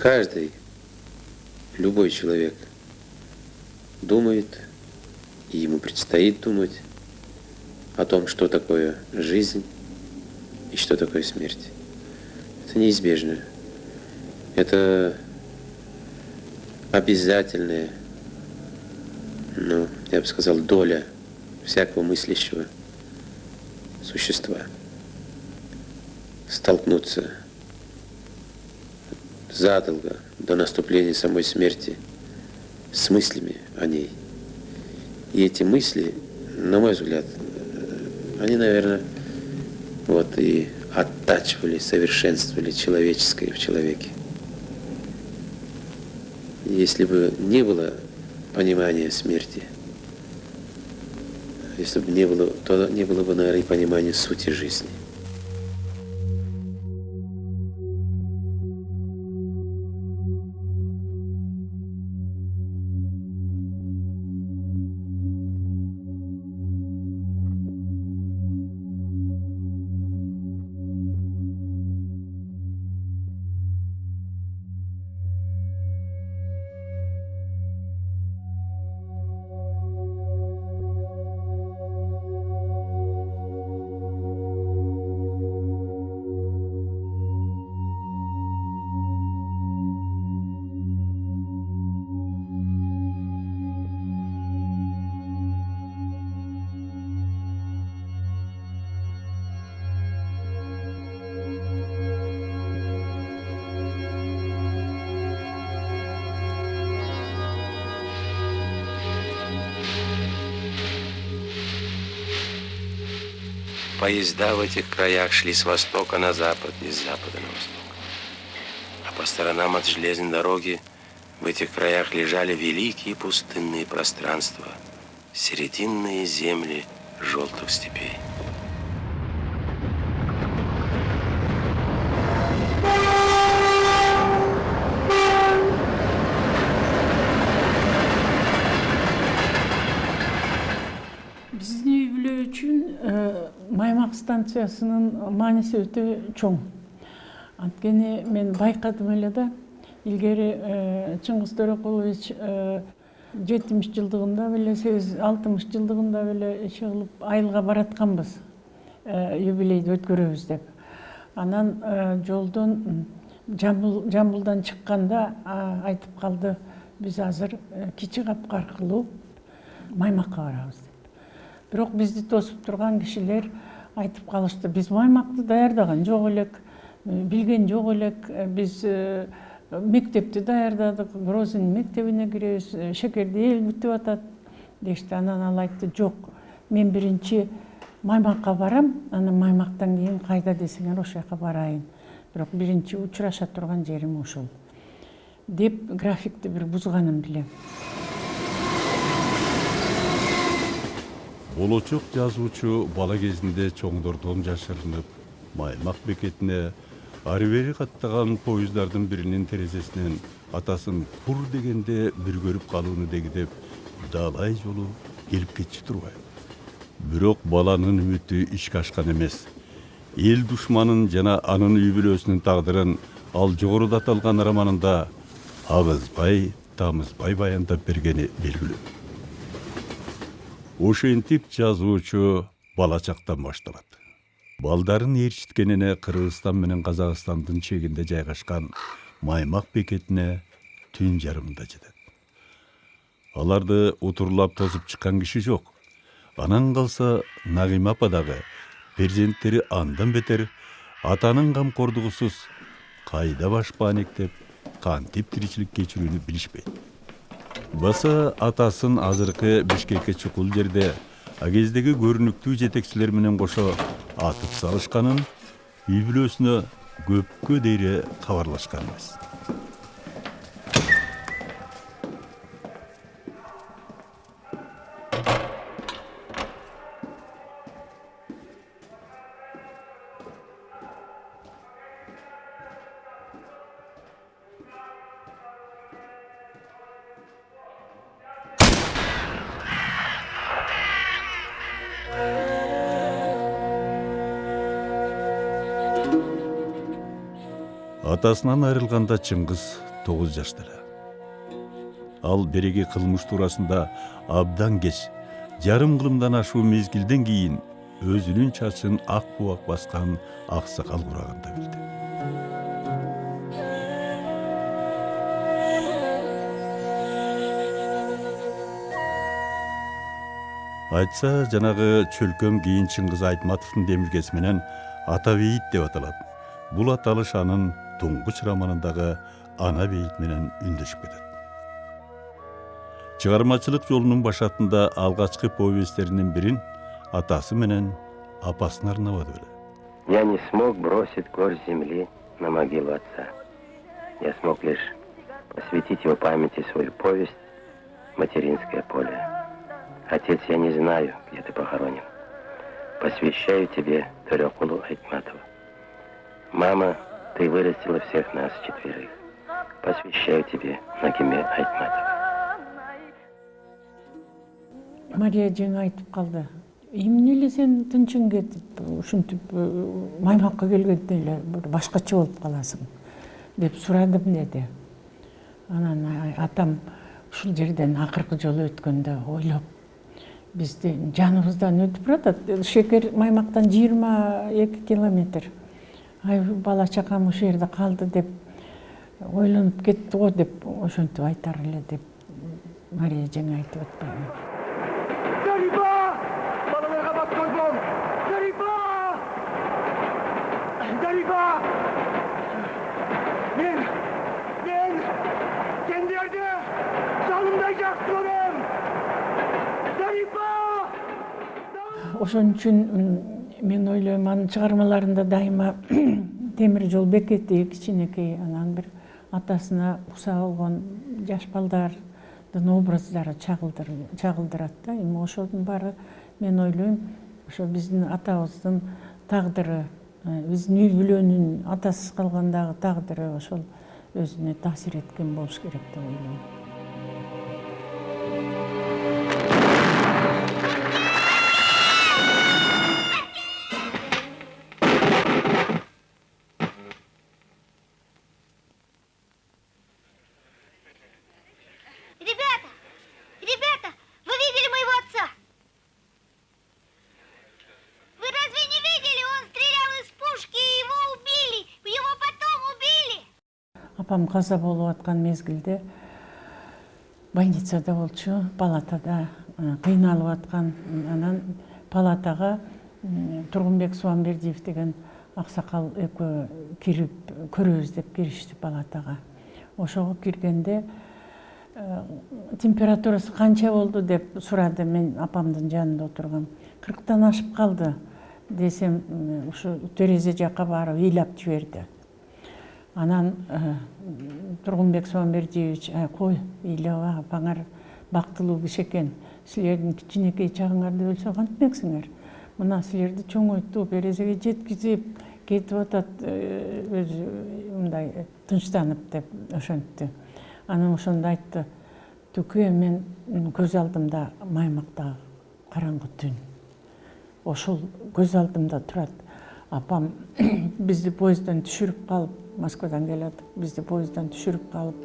Каждый, любой человек думает, и ему предстоит думать о том, что такое жизнь и что такое смерть. Это неизбежно. Это обязательная, я бы сказал, доля всякого мыслящего существа. Столкнуться задолго до наступления самой смерти с мыслями о ней. И эти мысли, на мой взгляд, они, наверное, и оттачивали, совершенствовали человеческое в человеке. Если бы не было понимания смерти, если бы не было, то не было бы, наверное, и понимания сути жизни. Поезда в этих краях шли с востока на запад и с запада на восток. А по сторонам от железной дороги в этих краях лежали великие пустынные пространства, серединные земли желтых степей. Маймак станциясынын мааниси өтө чоң. Анткени мен байкадым эле да, илгери Чыңгыз Төрөкулович 70 жылдыгында беле, 60 жылдыгында беле чыгылып айылга баратканбыз. Юбилейди өткөрөбүз деп. Анан жолдон Жамбылдан чыкканда айтып калды, биз азыр Кичи Капка аркылуу Маймакка барабыз деп. Бирок бизди тосуп турган кишилер айтып калышты, биз Маймакты даярдаган жок элек, билген жок элек, биз мектепти даярдадык, Грозный мектебине киребиз, шекерди эл бүтүп атат дешти. Анан ал айтты, жок, мен биринчи Маймакка барам, анан Маймактан кийин кайда десеңер ошол жака барайын. Бирок биринчи учураша турган жерим ушул деп графикти бир бузганын билем. Болочок жазуучу бала кезинде чоңдордон жашырынып, Маймак бекетине ары бери каттаган поездардын биринин терезесинен атасын пур дегенде бир көрүп калууну дегидеп, далай жолу келип кетчү турбайбы. Бирок баланын үмүтү ишке ашкан эмес. Эл душманын жана анын үй бүлөсүнүн тагдырын ал жогоруда аталган романында агызбай, тамызбай баяндап бергени белгилүү. Ошентип жазуучу бала чактан башталат. Балдарын ээрчиткенине Кыргызстан менен Казакстандын чегинде жайгашкан Маймак бекетине түн жарымында жетет. Аларды утурлап тосуп чыккан киши жок. Анан калса Нагима апа дагы перзенттери андан бетер атанын камкордугусуз кайда баш баанектеп, кантип тиричилик кечирүүнү билишпейт. Баса атасын азыркы Бишкекке чукул жерде агездеги көрүнүктүү жетекчилер менен кошо атып салышканын, үй бүлөсүнө көпкө дейре кабарлашкан эмес. Атасынан айрылганда Чыңгыз 9 жашта эле. Ал береги кылмыш туурасында абдан кеч, жарым кылымдан ашуу мезгилден кийин өзүнүн чачын ак бубак баскан аксакал кураганда билди. Айтса, жанагы чөлкөм кийин Чыңгыз Айтматовдун демилгеси менен ата бейит деп аталат. Бул аталыш анын Туңгуч романындагы ана бейит менен үндөшүп кетет. Чыгармачылык жолунун башатында алгачкы повесттеринин бирин атасы менен апасына арнабады беле. Я не смог бросить горсть земли на могилу отца. Я смог лишь посвятить его памяти свою повесть «Материнское поле». Отец, я не знаю, где ты похоронен. Посвящаю тебе Төрекулу Айтматову. Мама, ты вырастила всех нас четверых. Посвящаю тебе Нагиме Айтматову. Мария жеңе айтып калды. Эмне эле сен тынчың кетип, ушинтип маймакка келгенде эле башкача болуп каласың деп сурадым деди. Анан атам ушул жерден акыркы жолу өткөндө ойлоп, бизди жаныбыздан өтүп баратат. Шекер Маймактан 22 километр. Ай, бала чакам ошол жерде калды деп ойлонуп кетти го деп ошентип айтар эле деп Мария жеңе айтып атпайбы. Дариба! Балаларга бат койгом! Дариба! Дариба! Мен сендерди жанымдай жакшы көрөм! Дариба! Ошон үчүн мен ойлойм, анын чыгармаларында дайыма темир жол бекети кичинекей, анан бир атасына укса болгон жаш балдардын образдары чагылдырат да. Эми ошонун баары мен ойлойм, ошо биздин атабыздын тагдыры, биздин үй бүлөнүн атасыз калгандагы тагдыры ошол өзүнө таасир эткен болуш керек деп ойлойм. Ребята, вы видели моего отца? Вы разве не видели? Он стрелял из пушки, и его убили. Его потом убили. Апам каза болуп аткан мезгилде больницада болчу, палатада кыйналып аткан. Анан палатага Тургунбек Суамбердиев деген аксакал экөө кирип көрөбүз деп киришти палатага. Ошого киргенде температурасы канча болду деп сурады. Мен апамдын жанында отургам. 40-тан ашып калды десем, ушу терезе жакка барып ыйлап жиберди. Анан Тургунбек Суамбердиевич, кой, ыйлаба, апаңар бактылуу киши экен. Силердин кичинекей чагыңарды өлсө кантмексиңер? Мына силерди чоңойтуп, терезеге жеткизип кетип атат, өзү мындай тынчтанып деп ошентти. Анан ошондо айтты, түкө, мен көз алдымда Маймактагы караңгы түн. Ошол көз алдымда турат. Апам бизди поезддан түшүрүп калып, Москвадан келатып, бизди поезддан түшүрүп калып,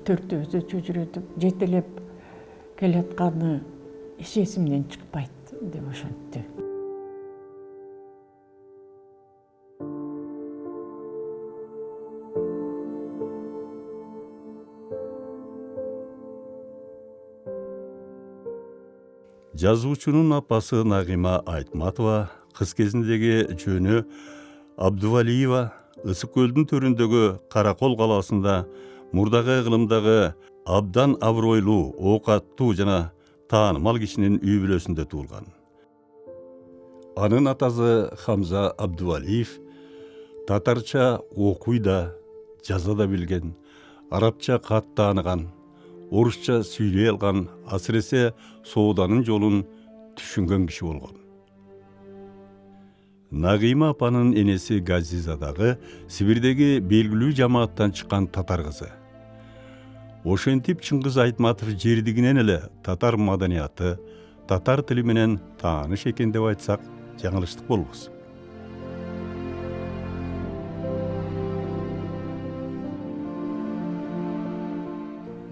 төртөөбүздү чөчүрөтүп, жетелеп келатканы эч эсимден чыкпайт деп ошентти. Жазуучунун апасы Нагима Айтматова кыз кезиндеги жөнү Абдувалиева Ысык көлдүн төрүндөгү Каракол калаасында мурдагы кылымдагы абдан абройлуу, оокаттуу жана таанымал кишинин үй бүлөсүндө туулган. Анын атасы Хамза Абдувалиев татарча окуй да, жаза да билген, арабча кат тааныган, орусча сүйлөй алган, асыресе сооданын жолун түшүнгөн киши болгон. Нагима апанын энеси Газиза дагы Сибирдеги белгилүү жамааттан чыккан татар кызы. Ошентип Чыңгыз Айтматов жердигинен эле татар маданияты, татар тили менен тааныш экен деп айтсак, жаңылыштык болбос.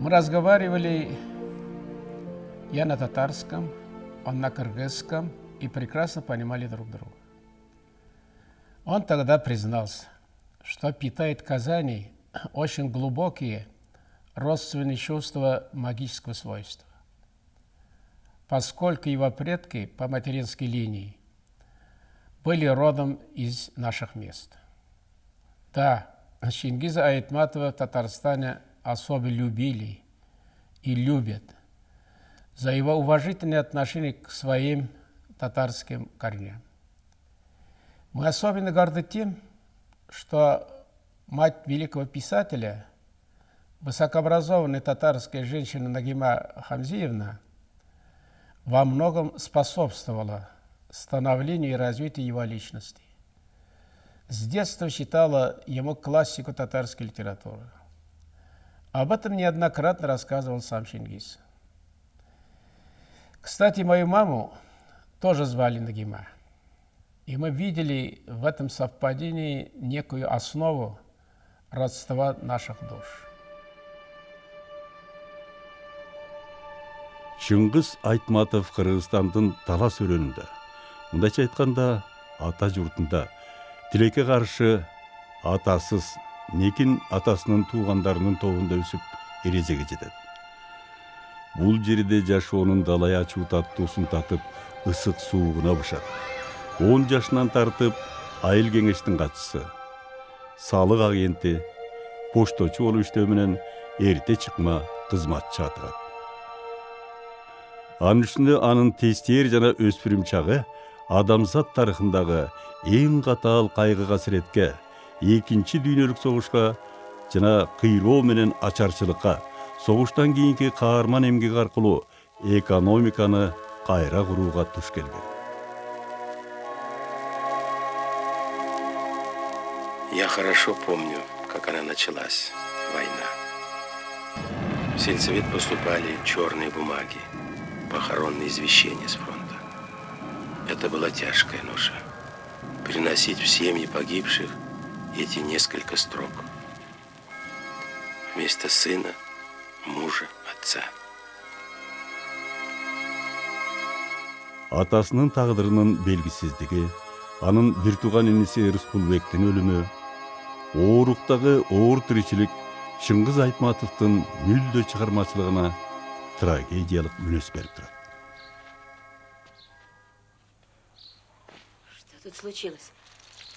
Мы разговаривали я на татарском, он на кыргызском и прекрасно понимали друг друга. Он тогда признался, что питает к Казани очень глубокие родственные чувства магического свойства, поскольку его предки по материнской линии были родом из наших мест. Да, Чингиза Айтматова в Татарстане особо любили и любят за его уважительное отношение к своим татарским корням. Мы особенно горды тем, что мать великого писателя, высокообразованная татарская женщина Нагима Хамзиевна, во многом способствовала становлению и развитию его личности. С детства читала ему классику татарской литературы. Об этом неоднократно рассказывал сам Чингис. Кстати, мою маму тоже звали Нагима. И мы видели в этом совпадении некую основу родства наших душ. Чыңгыз Айтматов Кыргызстандын Талас өрөнүндө, мындайча айтканда, ата журтунда тилекке каршы атасыз некин атасынын туугандарынын тобунда өсүп эрежеге жетет. Бул жерде жашоонун далай ачуу таттуусун татып, ысык суугуна бышат. 10 жашынан тартып, айыл кеңештин катчысы, салык агенти, пошточу болуп иштөө менен эрте чыкма кызматчы атагат. Анын үстүнө анын тестер жана өспүрүм чагы адамзат тарыхындагы эң катаал кайгы касиретке, экинчи дүйнөлүк согушка жана кыйроо менен ачарчылыкка, согуштан кийинки каарман эмгек аркылуу экономиканы кайра курууга туш келген. Я хорошо помню, как она началась, война. В сельсовет поступали черные бумаги, похоронные извещения с фронта. Это была тяжкая ноша. Приносить в семьи погибших эти несколько строк. Вместо сына, мужа, отца. Атасынын тагдырынын белгисиздиги, анын бир тууган иниси Рыскулбектин өлүмү, ооруктагы оор тиричилик Чыңгыз Айтматовдун мүлдө чыгармачылыгына трагедиялык мүнөз берип турат. Что тут случилось?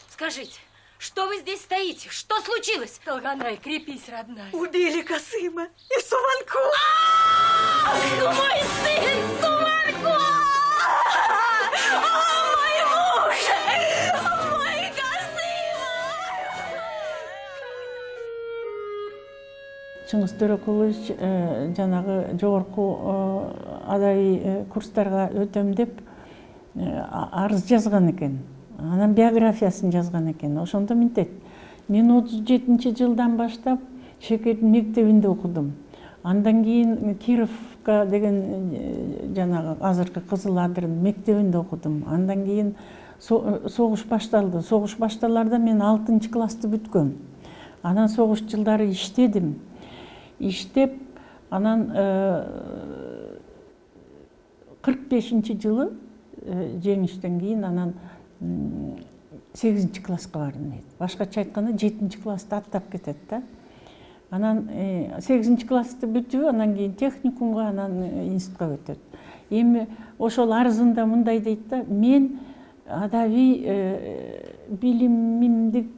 Скажите, что вы здесь стоите? Что случилось? Толганай, крепись, родная. Убили Касыма и Суванку. Мой сын Суванку! Мой муж! Мой Касыма! Чыңгыз Төрөкулович жанагы жогорку адабий курстарга өтөм деп арыз жазган экен. Анан биографиясын жазган экен. Ошондо минтет. Мен 37-жылдан баштап Шекердин мектебинде окудум. Андан кийин Кировка деген жанагы азыркы Кызыл Адырдын мектебинде окудум. Андан кийин согуш башталды. Согуш башталарда мен 6-классты бүткөм. Анан согуш жылдары иштедим. Иштеп, анан 45-жылы жеңиштен кийин анан 8-класска бардым дейт. Башкача айтканда 7-классты аттап кетет да. Анан 8-классты бүтүп, анан кийин техникумга, анан институтка өтөт. Эми ошол арызында мындай дейт да, мен адабий билимимди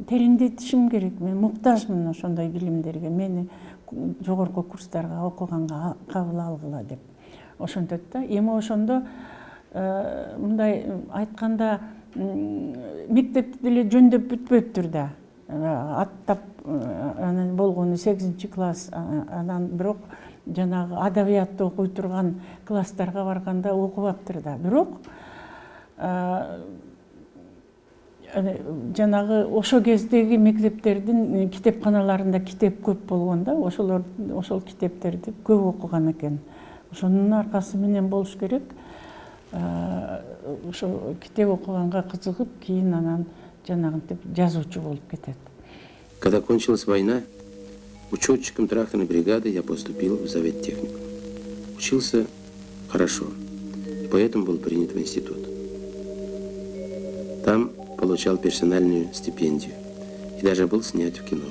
тереңдетишим керек. Мен муктажмын ошондой билимдерге. Мени жогорку курстарга окуганга кабыл алгыла деп. Ошентет да. Эми ошондо мындай айтканда мектепти деле жөндөп бүтпөптүр да. Аттап анан болгону 8-класс, анан бирок жанагы адабиятты окуй турган класстарга барганда окубаптыр да. Бирок жанагы ошо кездеги мектептердин китепканаларында китеп көп болгон да, ошол китептерди көп окуган экен. Ошонун аркасы менен болуш керек. Ошо китеп окуганга кызыгып, кийин анан жанагынтип жазуучу болуп кетет. Когда кончилась война, Учетчиком тракторной бригады я поступил в зав.технику. Учился хорошо, и поэтому был принят в институт. Там получал персональную стипендию и даже был снят в кино.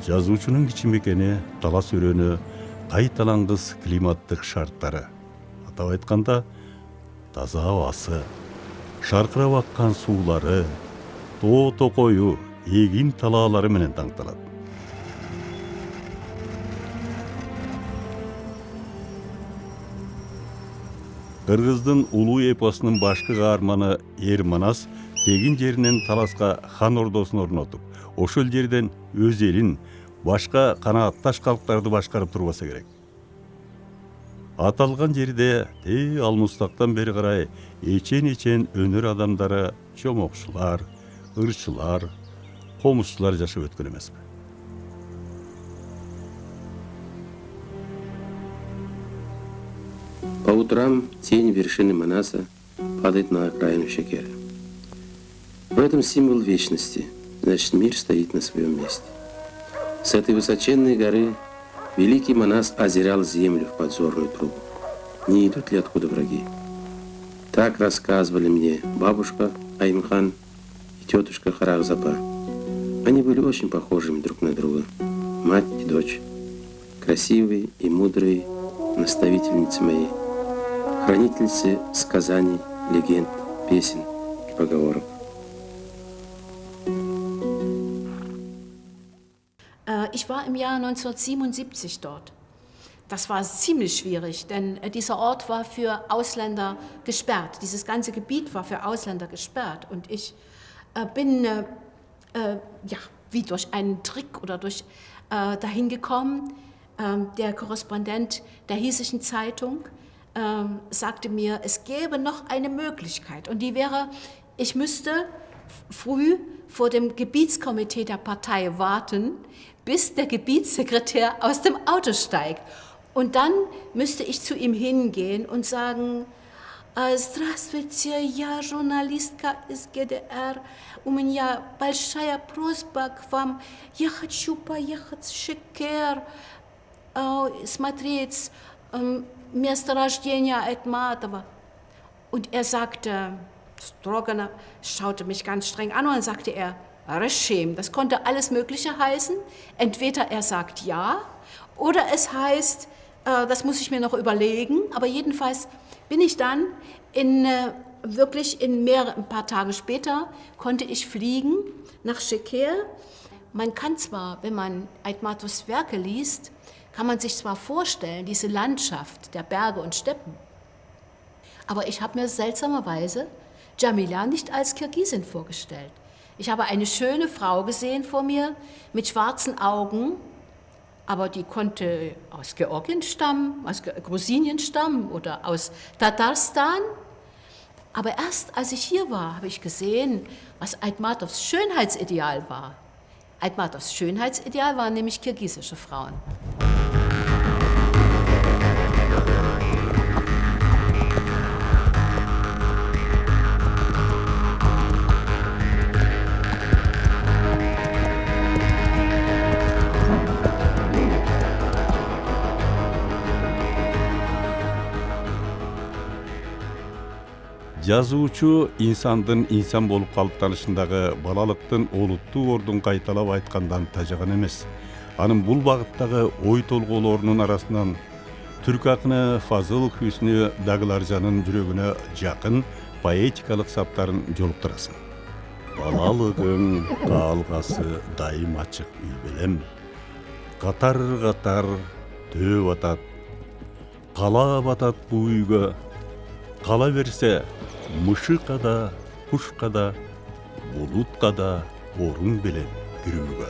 Жазуучунун кичимекени, талас өрөнү, кайталангыс климаттык шарттары. Атап айтканда, таза абасы, шаркырап аккан суулары, тоо токою, эгин талаалары менен таңталат. Кыргыздын улуу эпосунун башкы каарманы Эр Манас тегин жеринен таласка хан ордосун орнотуп, ошол жерден өз элин, башка канаатташ калктарды башкарып турбаса керек. Аталган жерде алмустактан бери карай эчен өнөр адамдары, чомокчулар, ырчылар, комузчулар жашап өткөн эмеспи. По утрам тень вершины Манаса падает на окраину Шекера. В этом символ вечности, значит, мир стоит на своем месте. С этой высоченной горы великий Манас озирал землю в подзорную трубу. Не идут ли откуда враги? Так рассказывали мне бабушка Аймхан и тетушка Харахзапа. Они были очень похожими друг на друга, мать и дочь, красивые и мудрые наставительницы мои, хранительницы сказаний, легенд, песен и поговорок. Ich war im Jahr 1977 dort. Das war ziemlich schwierig, denn dieser Ort war für Ausländer gesperrt. Dieses ganze Gebiet war für Ausländer gesperrt. Und ich bin wie durch einen Trick oder durch dahin gekommen. Der Korrespondent der hiesischen Zeitung sagte mir, es gäbe noch eine Möglichkeit. Und die wäre, ich müsste früh vor dem Gebietskomitee der Partei warten, bis der Gebietssekretär aus dem Auto steigt. Und dann müsste ich zu ihm hingehen und sagen, Здравствуйте, я журналистка из ГДР. У меня большая просьба к вам. Я хочу поехать в Шекер, смотреть месторождение Айтматова. Und er sagte, Stroganov schaute mich ganz streng an und dann sagte er, Regime, das konnte alles Mögliche heißen. Entweder er sagt ja oder es heißt, das muss ich mir noch überlegen. Aber jedenfalls bin ich dann ein paar Tage später, konnte ich fliegen nach Şeker. Man kann zwar, wenn man Aitmatovs Werke liest, kann man sich zwar vorstellen, diese Landschaft der Berge und Steppen, aber ich habe mir seltsamerweise Jamila nicht als Kirgisin vorgestellt. Ich habe eine schöne Frau gesehen vor mir mit schwarzen Augen, aber die konnte aus Georgien stammen, aus Grusinien stammen oder aus Tatarstan. Aber erst als ich hier war, habe ich gesehen, was Aitmatovs Schönheitsideal war. Aitmatovs Schönheitsideal waren nämlich kirgisische Frauen. Жазуучу инсандын инсан болуп калыптанышындагы балалыктын олуттуу ордун кайталап айткандан тажаган эмес. Анын бул багыттагы ой толгоолорунун арасынан түрк акыны Фазыл Хүснү Дагыларжанын жүрөгүнө жакын поэтикалык саптарын жолуктурасың. Балалыгың каалгасы дайым ачык үй белем. Катар төө батат. Кала батат бу үйгө. Кала берсе, мышыка да, кушка да, булутка да орун белен кирүүгө.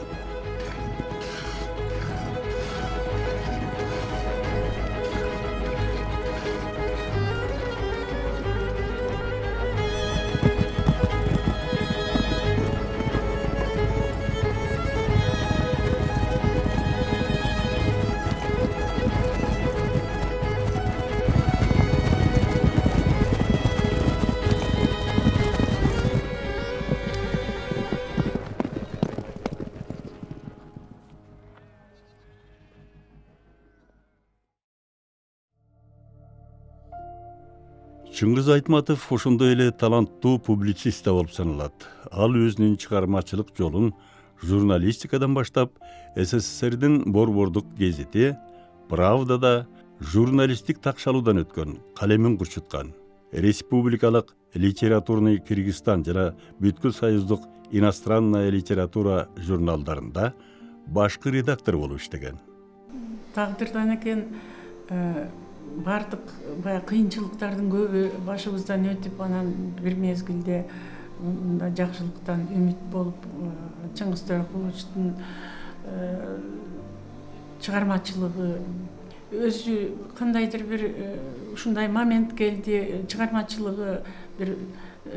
Чыңгыз Айтматов ошондой эле таланттуу публицист да болуп саналат. Ал өзүнүн чыгармачылык жолун журналистикадан баштап СССРдин борбордук гезити Правдада журналисттик такшалуудан өткөн, калемин курчуткан. Республикалык литературный Кыргызстан жана Бүткүл союздук иностранная литература журналдарында башкы редактор болуп иштеген. Тагдырдан экен бардык баягы кыйынчылыктардын көбү башыбыздан өтүп, анан бир мезгилде мында жакшылыктан үмүт болуп, Чыңгыз Төрөкуловичтун чыгармачылыгы өзү кандайдыр бир ушундай момент келди, чыгармачылыгы бир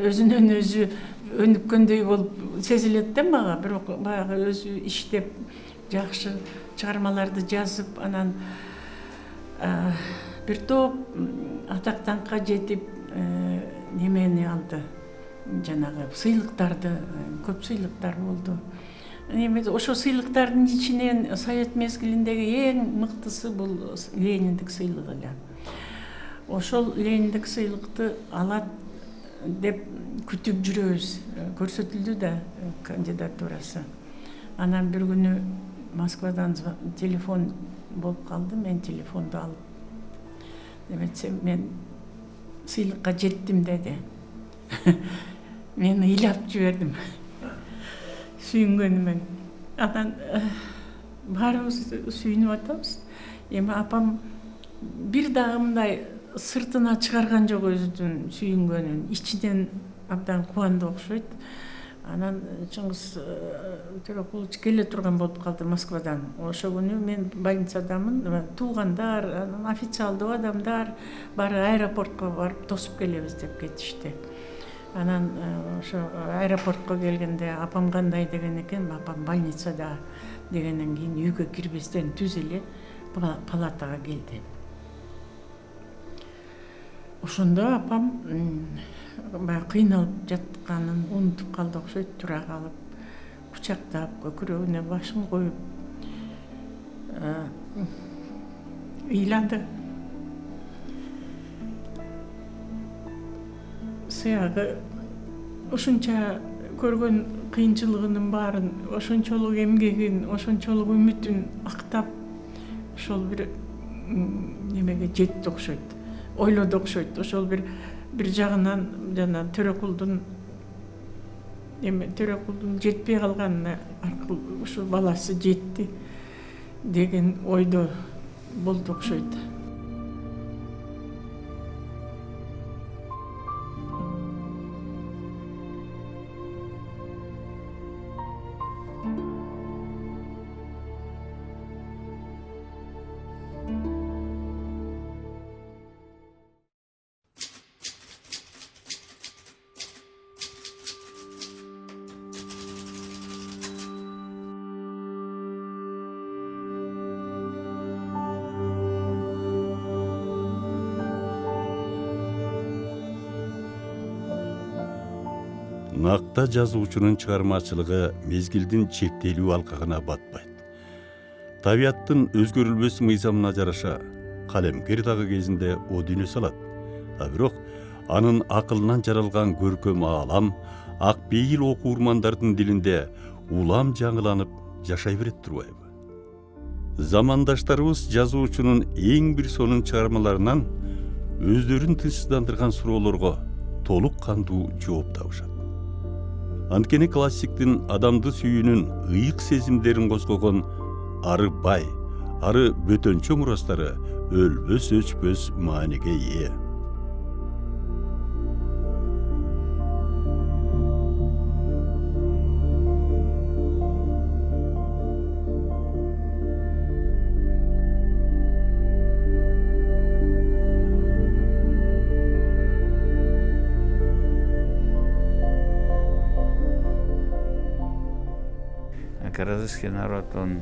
өзүнөн өзү өнүккөндөй болуп сезилет да мага. Бирок баягы өзү иштеп, жакшы чыгармаларды жазып, анан бир топ атак-даңкка жетип, немени алды, жанагы сыйлыктарды, көп сыйлыктар болду. Ошо сыйлыктардын ичинен Совет мезгилиндеги эң мыктысы бул Лениндик сыйлыгы эле. Ошол Лениндик сыйлыкты алат деп күтүп жүрөбүз. Көрсөтүлдү да кандидатурасы. Анан бир күнү Москвадан телефон болуп калды, мен телефонду алып, деметсе мен сыйлыкка жеттим деди. Мен ыйлап жибердим. Сүйүнгөнүмөн. Анан баарыбыз сүйүнүп атабыз. Эми апам бир дагы мындай сыртына чыгарган жок өзүнүн сүйүнгөнүн, ичинен абдан кубанды окшойт. Анан Чыңгыз Төрөкулович келе турган болуп калды Москвадан. Ошо күнү мен больницадамын, туугандар, официалдуу адамдар баары аэропортко барып тосуп келебиз деп кетишти. Анан ошо аэропортко келгенде апам кандай деген экен, апам больницада дегенден кийин үйгө кирбестен түз эле палатага келди. Ошондо апам баягы кыйналып жатканын унутуп калды окшойт, тура калып, кучактап, көкүрөгүнө башын коюп ыйлады. Сыягы ошонча көргөн кыйынчылыгынын баарын, ошончолук эмгегин, ошончолук үмүтүн актап, ошол бир немеге жетти окшойт, ойлоду окшойт. Ошол бир жагынан жана Төрөкулдун жетпей калганына аркылуу ушул баласы жетти деген ойдо болду окшойт. Накта жазуучунун чыгармачылыгы мезгилдин чектелүү алкагына батпайт. Табияттын өзгөрүлбөс мыйзамына жараша калемкер дагы кезинде о дүйнө салат. Бирок анын акылынан жаралган көркөм аалам ак пейил окуурмандардын дилинде улам жаңыланып жашай берет турбайбы? Замандаштарыбыз жазуучунун эң бир сонун чыгармаларынан өздөрүн тынчсыздандырган суроолорго толук кандуу жооп табышат. Анткени классиктин адамды сүйүүнүн ыйык сезимдерин козгогон ары бай, ары бөтөнчө мурастары өлбөс өчпөс мааниге ээ. Каразыйский народ, он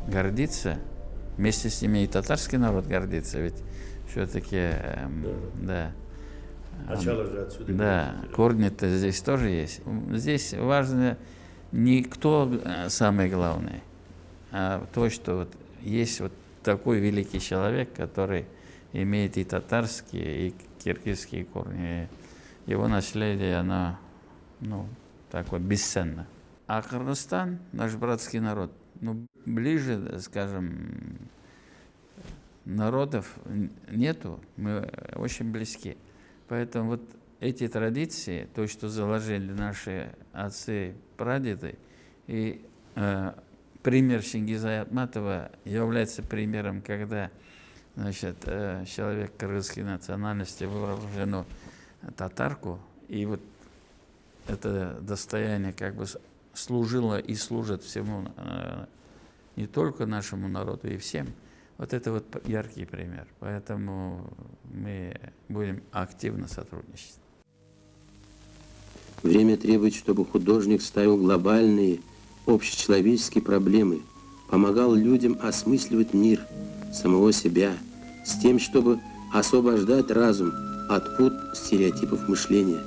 гордится, вместе с ними и татарский народ гордится, ведь все-таки, да, корни-то здесь тоже есть. Здесь важно не кто самый главный, а то, что вот есть вот такой великий человек, который имеет и татарские, и киргизские корни. Его наследие, оно, ну, так вот, бесценно. А Кыргызстан, наш братский народ, ну, ближе, скажем, народов нету, мы очень близки. Поэтому вот эти традиции, то, что заложили наши отцы, прадеды, и пример Чингиза Айтматова является примером, когда, значит, человек кыргызской национальности выбрал жену татарку, и вот это достояние как бы служило и служит всему, не только нашему народу, и всем. Вот это вот яркий пример. Поэтому мы будем активно сотрудничать. Время требует, чтобы художник ставил глобальные, общечеловеческие проблемы, помогал людям осмысливать мир, самого себя, с тем, чтобы освобождать разум от пут стереотипов мышления,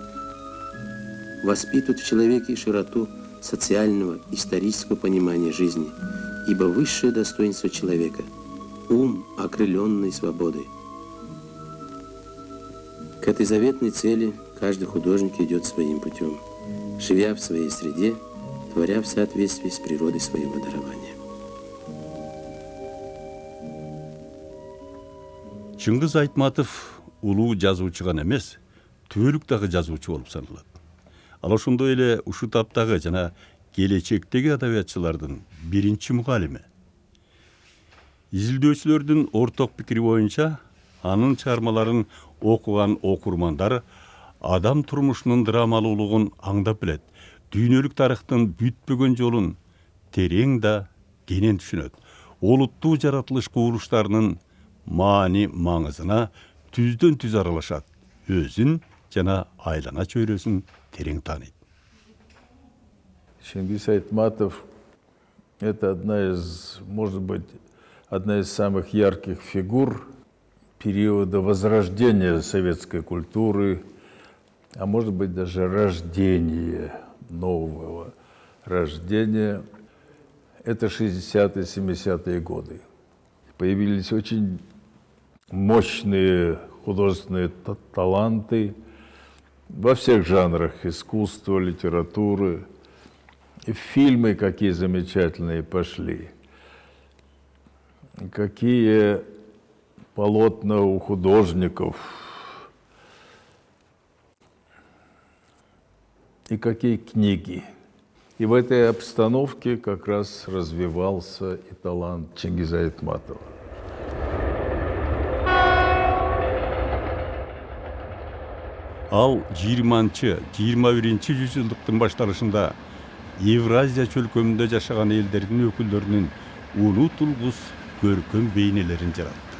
воспитывать в человеке широту социального, исторического понимания жизни, ибо высшее достоинство человека – ум, окрыленный свободой. К этой заветной цели каждый художник идет своим путем, живя в своей среде, творя в соответствии с природой своего дарования. Чыңгыз Айтматов улуу жазуучу гана эмес, түбөлүк дагы жазуучу болуп саналат. Ал ошондой эле ушу таптагы жана келечектеги адабиятчылардын биринчи мугалими. Изилдөөчүлөрдүн орток пикири боюнча, анын чыгармаларын окуган окурмандар адам турмушунун драмалуулугун аңдап билет, дүйнөлүк тарыхтын бүтпөгөн жолун терең да кенен түшүнөт. Олуттуу жаратылыш кубулуштарынын маани маңызына түздөн түз аралашат, өзүн жана айлана чөйрөсүн терең тааныйт. Чингиз Айтматов – это может быть, одна из самых ярких фигур периода возрождения советской культуры, а может быть даже рождения, нового рождения. Это 60-е, 70-е годы. Появились очень мощные художественные таланты во всех жанрах искусства, литературы. И фильмы какие замечательные пошли. Какие полотна у художников. И какие книги. И в этой обстановке как раз развивался и талант Чингиза Айтматова. Ал 20-21 жүзүлдүктүн башталышында Евразия чөлкөмүндө жашаган элдердин өкүлдөрүнүн унутулгус көркөм бейнелерин жаратты.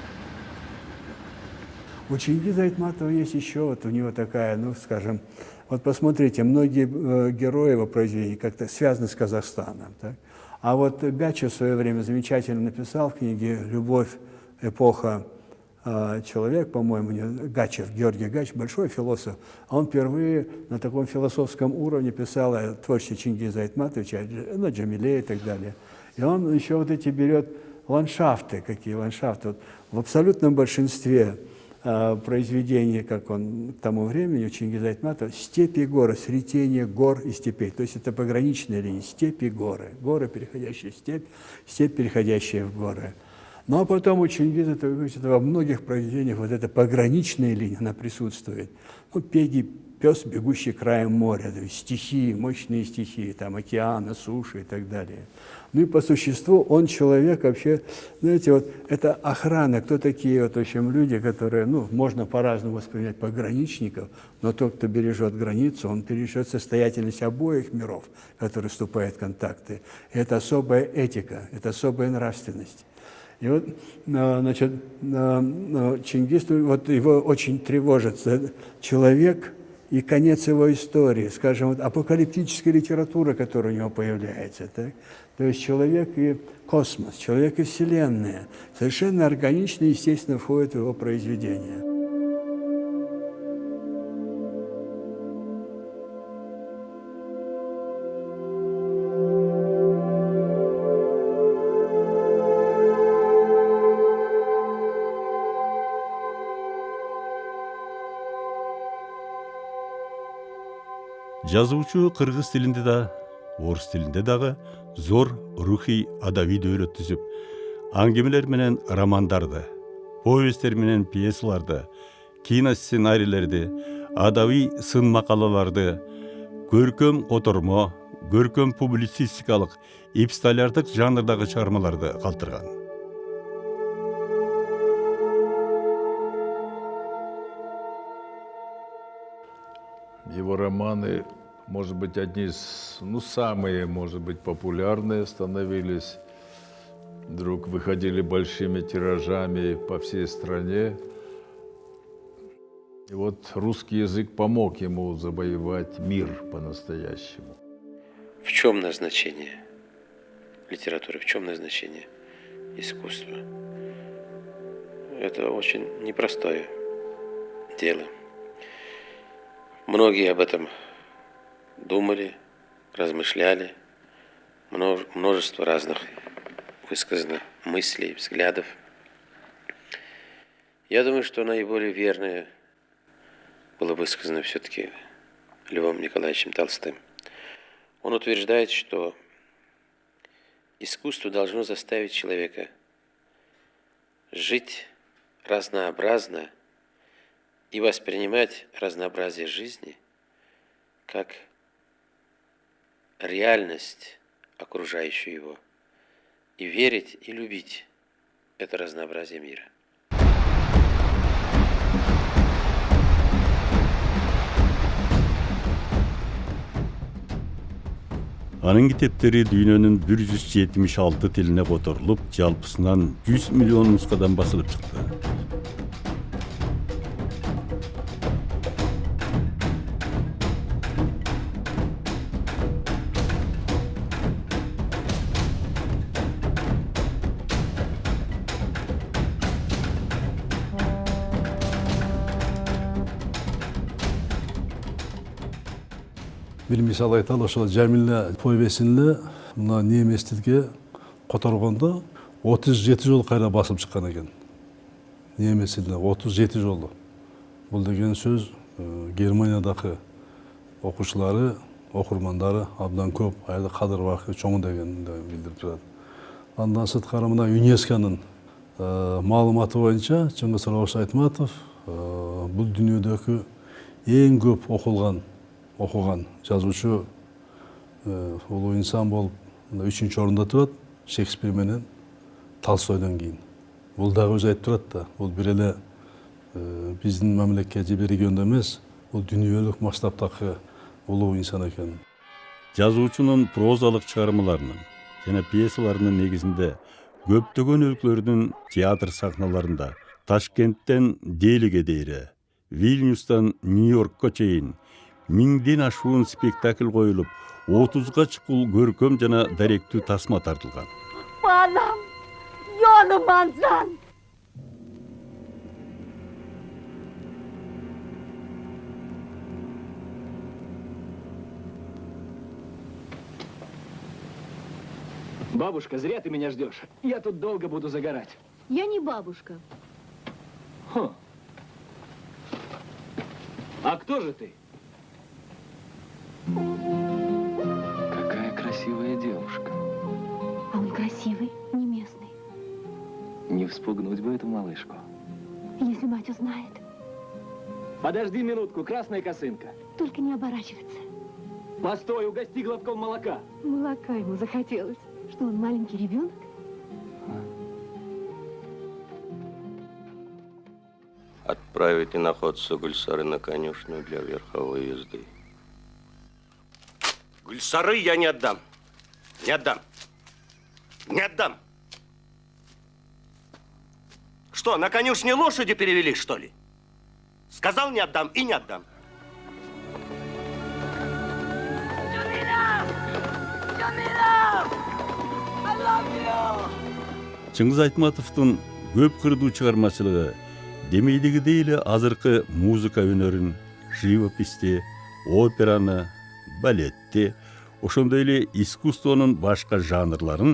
У Чингиза Айтматова есть еще вот у него такая, ну, скажем, вот посмотрите, многие герои его произведений как-то связаны с Казахстаном. Так? А вот Гачев в свое время замечательно написал в книге «Любовь, эпоха, человек», по-моему, Гачев, Георгий Гачев, большой философ. А он впервые на таком философском уровне писал о творчестве Чингиза Айтматовича, ну, Джамиле и так далее. И он еще вот эти берет ландшафты, какие ландшафты. Вот в абсолютном большинстве произведений, как он к тому времени, у Чингиза Айтматова, степи и горы, сретение гор и степей. То есть это пограничные линии, степи и горы. Горы, переходящие в степь, степь, переходящая в горы. Ну а потом у Чингиза во многих произведениях вот эта пограничная линия, она присутствует. Ну, пес, бегущий краем моря, то есть стихии, мощные стихии, там океана, суши и так далее. Ну и по существу он человек вообще, знаете, вот это охрана, кто такие вот, в общем, люди, которые, ну, можно по-разному воспринять пограничников, но тот, кто бережет границу, он бережет состоятельность обоих миров, которые вступают в контакты. И это особая этика, это особая нравственность. И вот, значит, Чингис, вот его очень тревожит человек и конец его истории, скажем, вот апокалиптическая литература, которая у него появляется. Так? То есть человек и космос, человек и Вселенная совершенно органично и естественно входят в его произведения. Жазуучу кыргыз тилинде да, орус тилинде дагы зор рухий адабий дөйрөт түзүп, аңгемелер менен романдарды, повесттер менен пьесаларды, киносценарийлерди, адабий сын макалаларды, көркөм котормо, көркөм публицистикалык, эпистолярдык жанрдагы чыгармаларды калтырган. Его романы, может быть, одни из, самые, может быть, популярные становились. Вдруг выходили большими тиражами по всей стране. И вот русский язык помог ему завоевать мир по-настоящему. В чем назначение литературы, в чем назначение искусства? Это очень непростое дело. Многие об этом думали, размышляли, множество разных высказано мыслей, взглядов. Я думаю, что наиболее верное было высказано все-таки Львом Николаевичем Толстым. Он утверждает, что искусство должно заставить человека жить разнообразно и воспринимать разнообразие жизни как реальность, окружающую его, и верить и любить это разнообразие мира. Анын китептери дүйнөнүн 176 тилине которулуп, жалпысынан 100 миллион нускадан басылып чыкты. Бир мисал айталы, ошол Жамиле повесинде мына немес тилге которгондо 37 жолу кайра басып чыккан экен. Немес тилде 37 жолу. Бул деген сөз Германиядагы окуучулары, окурмандары абдан көп, айды кадыр бакы чоң дегенди билдирип турат. Андан сырткары мына ЮНЕСКОнун маалыматы боюнча Чыңгыз Раушан Айтматов бул дүйнөдөгү эң көп окуган жазуучу улуу инсан болуп 3-чү орунда турат, Шекспир менен Толстойдон кийин. Бул дагы өзү айтып турат да, бул бир эле биздин мамлекет же бир региондо эмес, бул дүйнөлүк масштабтагы улуу инсан экен. Жазуучунун прозалык чыгармаларынын жана пьесаларынын негизинде көптөгөн өлкөлөрдүн театр сахналарында, Ташкенттен Делиге дейре, Вильнюстан Нью-Йоркко чейин миңден ашуун спектакль коюлуп, 30га чыккул көркөм жана даректүү тасма тартылган. Балам, yolum Anzan. Бабушка, зря ты меня ждешь. Я тут долго буду загорать. Я не бабушка. Хм. А кто же ты? Какая красивая девушка. А он красивый, не местный. Не вспугнуть бы эту малышку. Если мать узнает. Подожди минутку, красная косынка. Только не оборачиваться. Постой, угости глотком молока. Молока ему захотелось. Что он маленький ребенок? Отправить иноходца Гульсары на конюшню для верховой езды. Гульсары я не отдам. Не отдам. Не отдам. Что, на конюшне лошади перевели, что ли? Сказал, не отдам и не отдам. Чыңгыз Айтматовдун көп кырдуу чыгармачылыгы демейдигидей эле азыркы музыка өнөрүн, живописти, операны, балетти, ошондой эле искусствонун башка жанрларын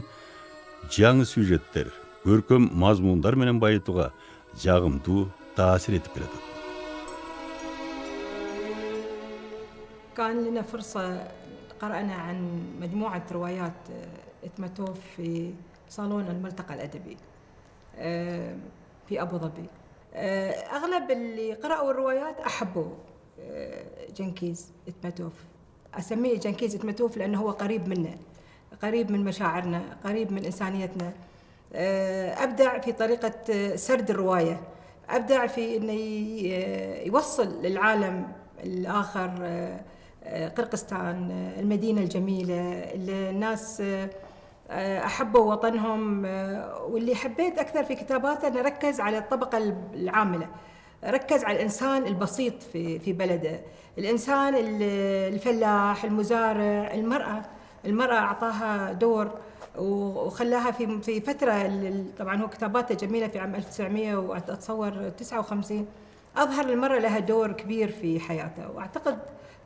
жаңы сюжеттер, көркөм мазмундар менен байытууга жагымдуу таасир этип келатат. كان لنا فرصة قرأنا عن مجموعة روايات اتمتوف في صالون الملتقى الأدبي في أبو ظبي. أغلب اللي قرأوا الروايات أحبوا جنكيز اتمتوف. أسميه جنكيز اتمتوف لأنه هو قريب منا، قريب من مشاعرنا، قريب من إنسانيتنا. أبدع في طريقة سرد الرواية، أبدع في أنه يوصل للعالم الآخر قرقستان، المدينة الجميلة اللي الناس أحبوا وطنهم. واللي حبيت أكثر في كتاباته أنه ركز على الطبقة العاملة، ركز على الإنسان البسيط في بلده، الإنسان الفلاح، المزارع، المرأة أعطاها دور وخلاها في فترة. طبعا هو كتاباته جميلة في عام 1900 59 أظهر المرأة لها دور كبير في حياته. وأعتقد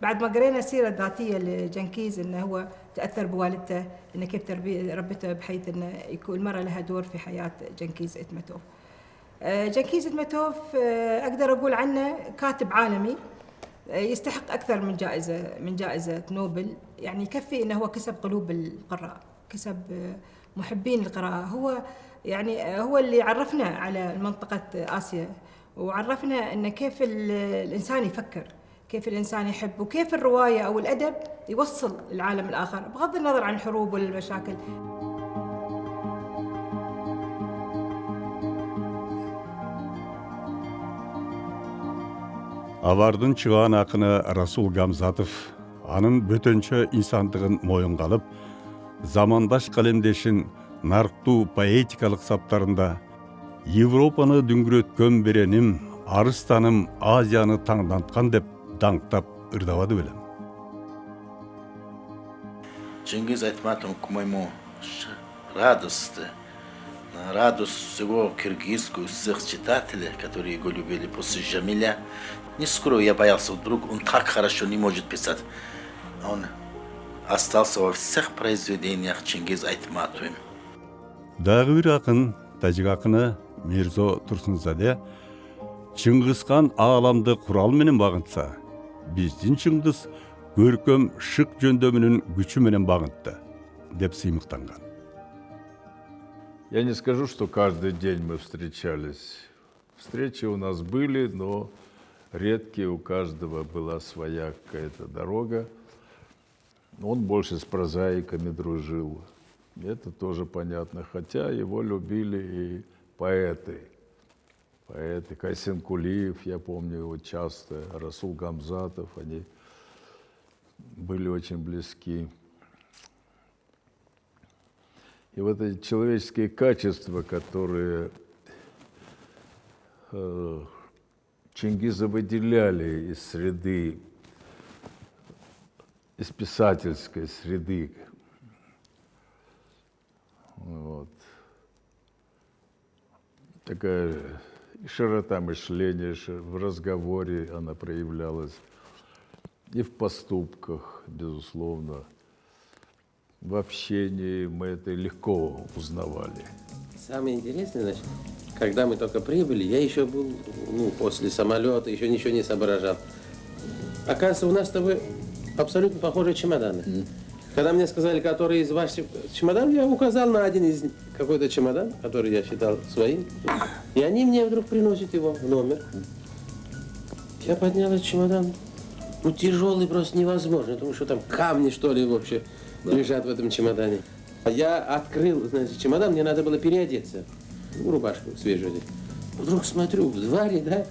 بعد ما قرينا السيرة الذاتية لجنكيز أنه هو تأثر بوالدته، أنه كيف ربته بحيث أنه يكون المرأة لها دور في حياة جنكيز اتمتوف. جنكيز اتمتوف أقدر أقول عنه كاتب عالمي يستحق أكثر من جائزة نوبل. يعني يكفي أنه هو كسب قلوب القراء، كسب محبين القراءة. هو اللي عرفنا على منطقة آسيا، وعرفنا أن كيف الإنسان يفكر، كيف الإنسان يحب، وكيف الرواية أو الأدب يوصل العالم الآخر بغض النظر عن الحروب والمشاكل. Авардын чыган акыны Расул Гамзатов анын бөтөнчө инсандыгын моюнга алып, замандаш калемдешин нарктуу поэтикалык саптарында Европаны дүңгүрөткөн береним, арыстаным Азияны таңданткан деп даңктап ырдабады белем. Чингиз Айтматов, к моему радости, на радость всего киргизского, всех читателей, которые его любили после Жамиля. Не скоро я боялся, вдруг он так хорошо не может писать. Он остался во всех произведениях Чингиз Айтматовым. Дагы бир акын, тажик акыны Мирзо Турсунзаде, Чыңгызхан ааламды курал менен багынтса, биздин Чыңгыз көркөм шык жөндөмүнүн күчү менен багынтты, деп сыймыктанган. Я не скажу, что каждый день мы встречались. Встречи у нас были, но редкие, у каждого была своя какая-то дорога. Он больше с прозаиками дружил. Это тоже понятно, хотя его любили и поэты. Поэты Кайсен Кулиев, я помню его часто, Расул Гамзатов, они были очень близки. И вот эти человеческие качества, которые Чингиза выделяли из среды, из писательской среды. Вот. Такая широта мышления в разговоре она проявлялась, и в поступках, безусловно. В общении мы это легко узнавали. Самое интересное, значит, когда мы только прибыли, я еще был, после самолета, еще ничего не соображал. Оказывается, у нас с тобой абсолютно похожие чемоданы. Когда мне сказали, который из ваших чемоданов, я указал на один из какой-то чемодан, который я считал своим. И они мне вдруг приносят его в номер. Я поднял этот чемодан. Тяжелый просто невозможно, потому что там камни, что ли, вообще лежат в этом чемодане. Я открыл, значит, чемодан, мне надо было переодеться. Рубашку свежую. Вдруг смотрю, в дворе, да,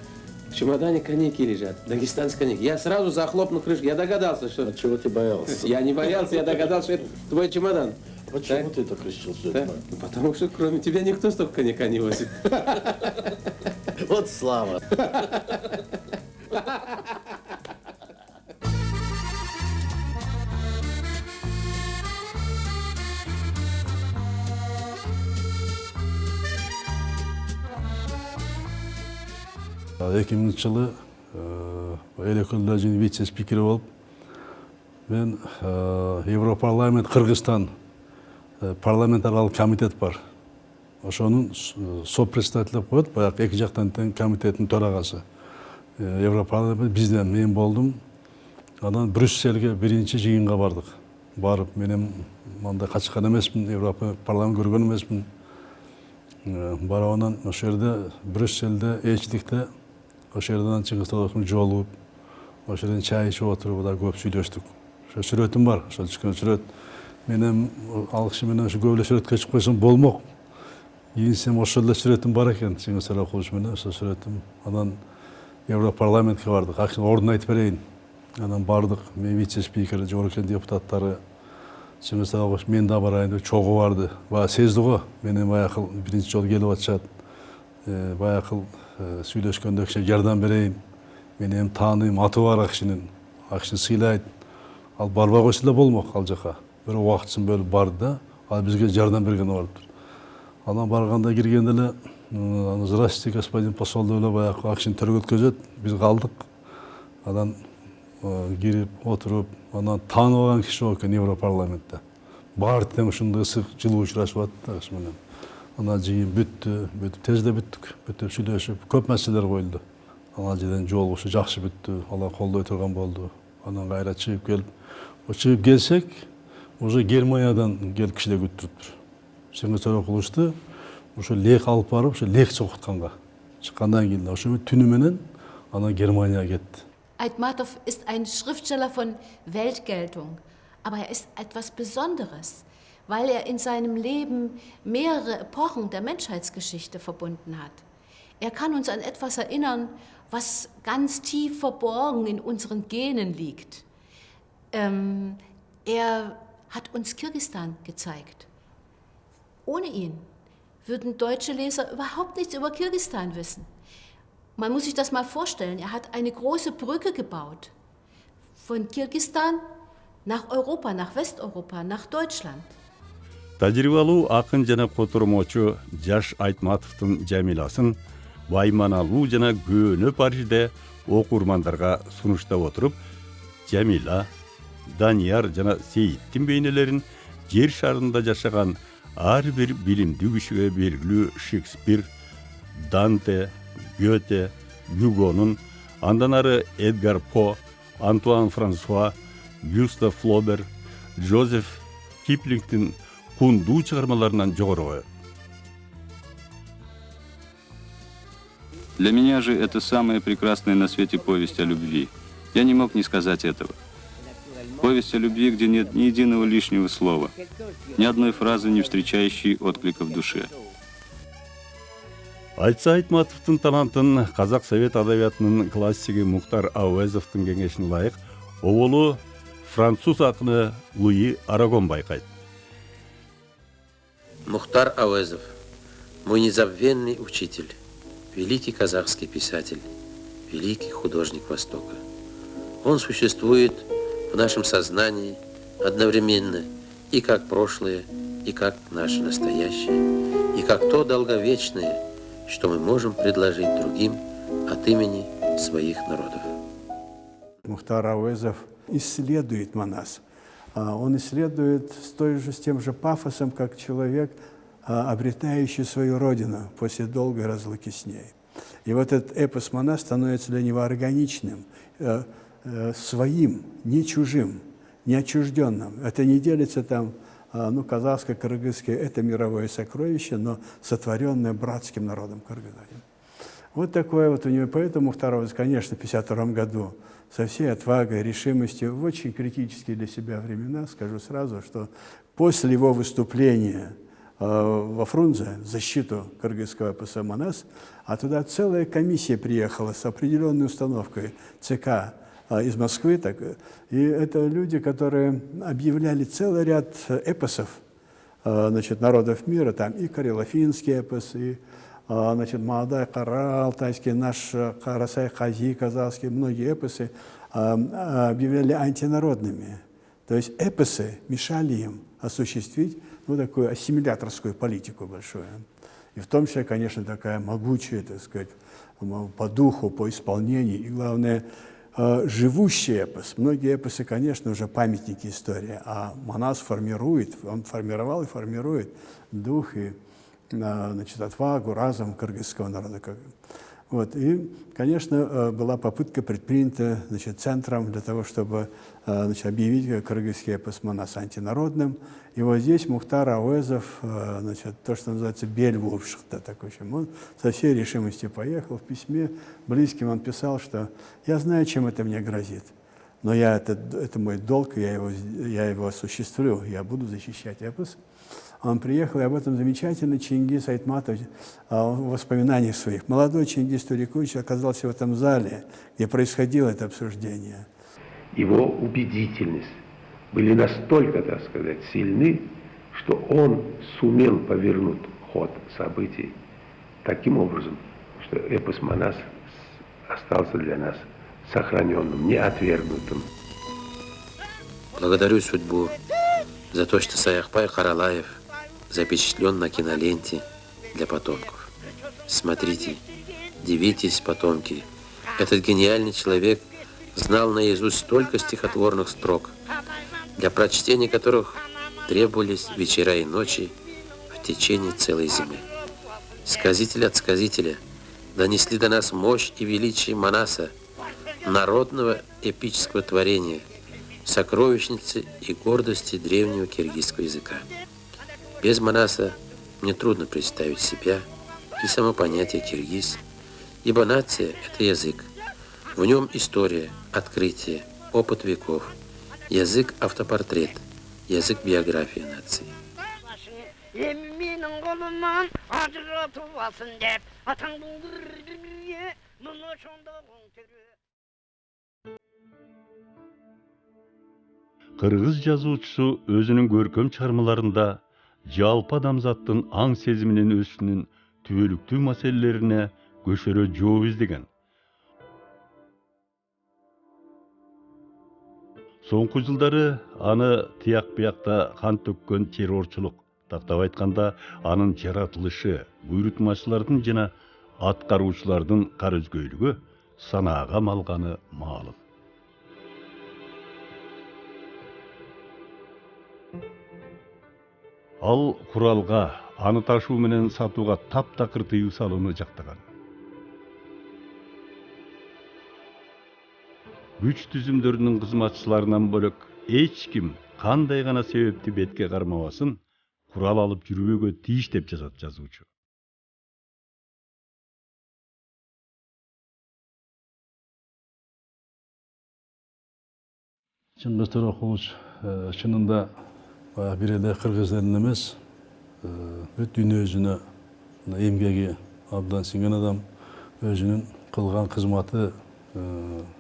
в чемодане коньяки лежат, дагестанские коньяки. Я сразу захлопнул крышку, я догадался, что... От чего ты боялся? Я не боялся, я догадался, что это твой чемодан. Почему ты так решил, что это мой? Потому что кроме тебя никто столько коньяка не возит. Вот слава. Эки миңинчи жылы эл өкүлдөрүнүн вице-спикери болуп, мен Европарламент Кыргызстан парламентаралык комитет бар. Ошонун сопредседатель деп коет, баягы эки жактан тең комитеттин төрагасы. Европарламент бизден мен болдум. Анан Брюссельге биринчи жыйынга бардык. Барып, менен мындай качкан эмесмин, Европа парламент көргөн эмесмин. Барып анан ошол жерде Брюссельде элчиликте ошол жерден Чыңгыз Талашовдун жолугуп, ошол жерден чай ичип отуруп да көп сүйлөштүк. Ошо сүрөтүм бар, ошо түшкөн сүрөт. Менен ал киши менен ошо көп эле сүрөткө чыгып койсом болмок. Ийинсем ошол эле сүрөтүм бар экен, Чыңгыз Талашович менен ошол сүрөтүм. Анан Европарламентке бардык. Акча ордун айтып берейин. Анан бардык, мен вице-спикер, жогорку депутаттары, Чыңгыз Талашович мен да барайын деп чогуу барды. Баягы сезди го, менен баягы биринчи жолу келип атышат. Баягы сүйлөшкөндө киши жардам берейин. Мен эми тааныйм, аты бар акчынын. Акчыны сыйлайт. Ал барбай койсо эле болмок ал жака. Бирок убактысын бөлүп барды да, ал бизге жардам берген болуптур. Анан барганда киргенде эле здравствуйте, господин посол деп эле баягы акчыны төргө өткөзөт. Биз калдык. Анан кирип, отуруп, анан тааныбаган киши болуп экен Европарламентте. Баары тең ушундай ысык, жылуу учурашып атты киши менен. Анан жыйын бүтүп тезде бүттүк. Бүтүп сүйлөшүп, көп маселелер коюлду. Анан жерден жолугушу жакшы бүттү, алар колдой турган болду. Анан кайра чыгып келип, чыгып келсек, уже Германиядан келип кишилер күтүп туруптур. Чыңгыз Талашовичти ошо лек алып барып, ошо лекче окутканга чыккандан кийин ошо түнү менен анан Германияга кетти. Айтматов ist ein Schriftsteller von Weltgeltung, aber er ist etwas Besonderes, weil er in seinem Leben mehrere Epochen der Menschheitsgeschichte verbunden hat. Er kann uns an etwas erinnern, was ganz tief verborgen in unseren Genen liegt. Er hat uns Kirgisistan gezeigt. Ohne ihn würden deutsche Leser überhaupt nichts über Kirgisistan wissen. Man muss sich das mal vorstellen, er hat eine große Brücke gebaut. Von Kirgisistan nach Europa, nach Westeuropa, nach Deutschland. Тажрыйбалуу акын жана котормочу Жаш Айтматовдун жамиласын байманалуу жана көөнө Парижде окурмандарга сунуштап отуруп, Жамила, Данияр жана Сейиттин бейнелерин жер шарында жашаган ар бир билимдүү кишиге белгилүү Шекспир, Данте, Гёте, Гюгонун, андан ары Эдгар По, Антуан Франсуа, Гюстав Флобер, Джозеф Киплингтин кундуу чыгармаларынан жогору. Для меня же это самая прекрасная на свете повесть о любви. Я не мог не сказать этого. Повесть о любви, где нет ни единого лишнего слова, ни одной фразы, не встречающей отклика в душе. Айтса Айтматовдун талантын Казак Совет адабиятынын классиги Мухтар Ауэзовдун кеңешине ылайык оболу француз акыны Луи Арагон байкайт. Мухтар Ауэзов, мой незабвенный учитель, великий казахский писатель, великий художник Востока. Он существует в нашем сознании одновременно и как прошлое, и как наше настоящее, и как то долговечное, что мы можем предложить другим от имени своих народов. Мухтар Ауэзов исследует Манас. Он исследует с тем же пафосом, как человек, обретающий свою родину после долгой разлуки с ней. И вот этот эпос Манас становится для него органичным, своим, не чужим, не отчужденным. Это не делится там, казахское, кыргызское, это мировое сокровище, но сотворенное братским народом Кыргызстана. Вот такое вот у него. Поэтому Мухтар Ауэзов, конечно, в 1952 году со всей отвагой, решимостью, в очень критические для себя времена, скажу сразу, что после его выступления во Фрунзе в защиту кыргызского эпоса Манас, а туда целая комиссия приехала с определенной установкой ЦК из Москвы. И это люди, которые объявляли целый ряд эпосов народов мира, там и карело-финский эпос, и Маадай Кара, алтайский, наш Карасай Хази, казахский, многие эпосы объявляли антинародными. То есть эпосы мешали им осуществить такую ассимиляторскую политику большую. И в том числе, конечно, такая могучая, так сказать, по духу, по исполнению, и главное, живущий эпос. Многие эпосы, конечно, уже памятники истории, а Манас формирует, он формировал и формирует дух и отвагу, разум кыргызского народа. Вот. И, конечно, была попытка предпринята, значит, центром для того, чтобы, значит, объявить кыргызский эпос «Манас» антинародным. И вот здесь Мухтар Ауэзов, значит, то, что называется «бель вовшихта», такой, он со всей решимостью поехал. В письме близким он писал, что «я знаю, чем это мне грозит, но это мой долг, я его осуществлю, я буду защищать эпос». Он приехал, и об этом замечательно Чингис Айтматов в воспоминаниях своих. Молодой Чингис Турикович оказался в этом зале, где происходило это обсуждение. Его убедительность были настолько, так сказать, сильны, что он сумел повернуть ход событий таким образом, что эпос «Манас» остался для нас сохраненным, не отвергнутым. Благодарю судьбу за то, что Саякбай Каралаев запечатлен на киноленте для потомков. Смотрите, дивитесь, потомки. Этот гениальный человек знал наизусть столько стихотворных строк, для прочтения которых требовались вечера и ночи в течение целой зимы. Сказитель от сказителя донесли до нас мощь и величие Манаса, народного эпического творения, сокровищницы и гордости древнего киргизского языка. Без Манаса мне трудно представить себя и само понятие киргиз, ибо нация – это язык. В нем история, открытие, опыт веков, язык – автопортрет, язык – биография нации. Кыргыз жазуучусу өзүнүн көркөм чыгармаларында жалпы адамзаттын аң сезиминин өсүшүнүн түбөлүктүү маселелерине көшөрө жооп издеген. Соңку жылдары аны тияк биякта кан төккөн террорчулук, тактап айтканда анын жаратылышы, буйрутмачылардын жана аткаруучулардын карызгөйлүгү санаага малганы маалым. Ал куралга, аны ташуу менен сатууга таптакыр тыюу салууну жактаган. Күч түзүмдөрүнүн кызматчыларынан бөлөк эч ким кандай гана себепти бетке кармабасын курал алып жүрбөөгө тийиш деп жазат жазуучу. Чыңгыз Төрөкулович чынында бир эле кыргыз элинин эмес, бүт дүйнө жүзүнө эмгеги абдан сиңген адам, өзүнүн кылган кызматы,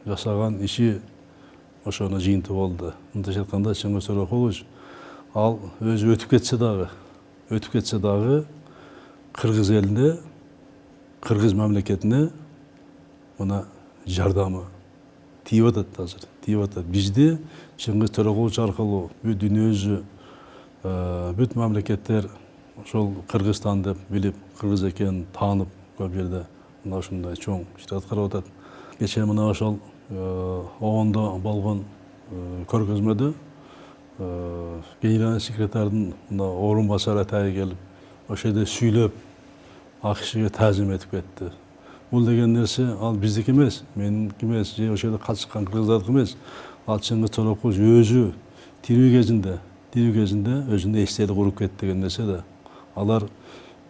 жасаган иши ошону жыйынтыгы болду. Мындайча айтканда Чыңгыз Төрөкулович ал өзү өтүп кетсе дагы кыргыз элине, кыргыз мамлекетине мына жардамы тийип атат азыр. Бизде Чыңгыз Төрөкулович аркылуу бүт дүйнө жүзү, бүт мамлекеттер ошол Кыргызстан деп билип, кыргыз экенин таанып, көп жерде мына ушундай чоң иштер аткарып атат. Кечээ мына ошол оондо болгон көргөзмөдө генеральный секретардын орун басары атайы келип, ошол жерде сүйлөп, АКШга таазим этип кетти. Бул деген нерсе ал биздики эмес, меники эмес, же ошол жерде катышкан кыргыздардыкы эмес. Ал Чыңгыз Төрөкулович өзү тирүү кезинде өзүнө эстелик куруп кетти деген нерсе да. Алар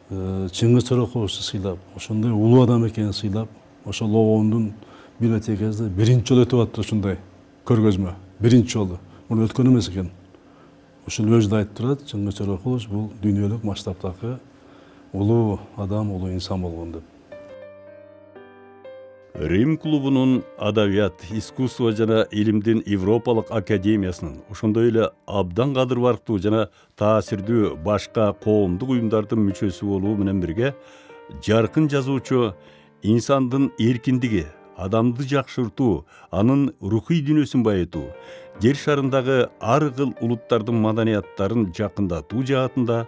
Чыңгыз Төрөкуловичу сыйлап, ошондой улуу адам экенин сыйлап, ошол оондун библиотекасында биринчи жолу өтүп атты ушундай көргөзмө. Биринчи жолу. Муну өткөн эмес экен. Ушул өзү да айтып турат, Чыңгыз Төрөкулович бул дүйнөлүк масштабтагы улуу адам, улуу инсан болгон деп. Рим клубунун адабият, искусство жана илимдин Европалык академиясынын, ошондой эле абдан кадыр барктуу жана таасирдүү башка коомдук уюмдардын мүчөсү болуу менен бирге жаркын жазуучу инсандын эркиндиги, адамды жакшыртуу, анын рухий дүйнөсүн байытуу, жер шарындагы ар кыл улуттардын маданияттарын жакындатуу жаатында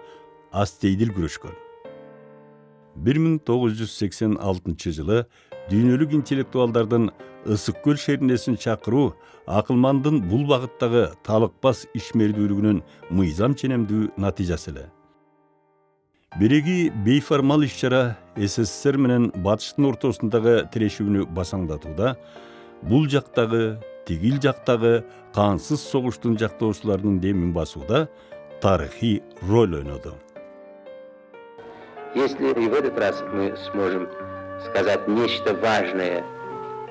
астейдил күрөшкөн. 1986 жылы дүйнөлүк интеллектуалдардын Ысык көл шеринесин чакыруу акылмандын бул багыттагы талыкпас ишмердүүлүгүнүн мыйзам ченемдүү натыйжасы эле. Биреги бейформал иш-чара СССР менен батыштын ортосундагы тирешүүнү басаңдатууда бул жактагы, тигил жактагы кансыз согуштун жактоочуларынын демин басууда тарыхый роль ойноду. Если и в этот раз мы сможем сказать нечто важное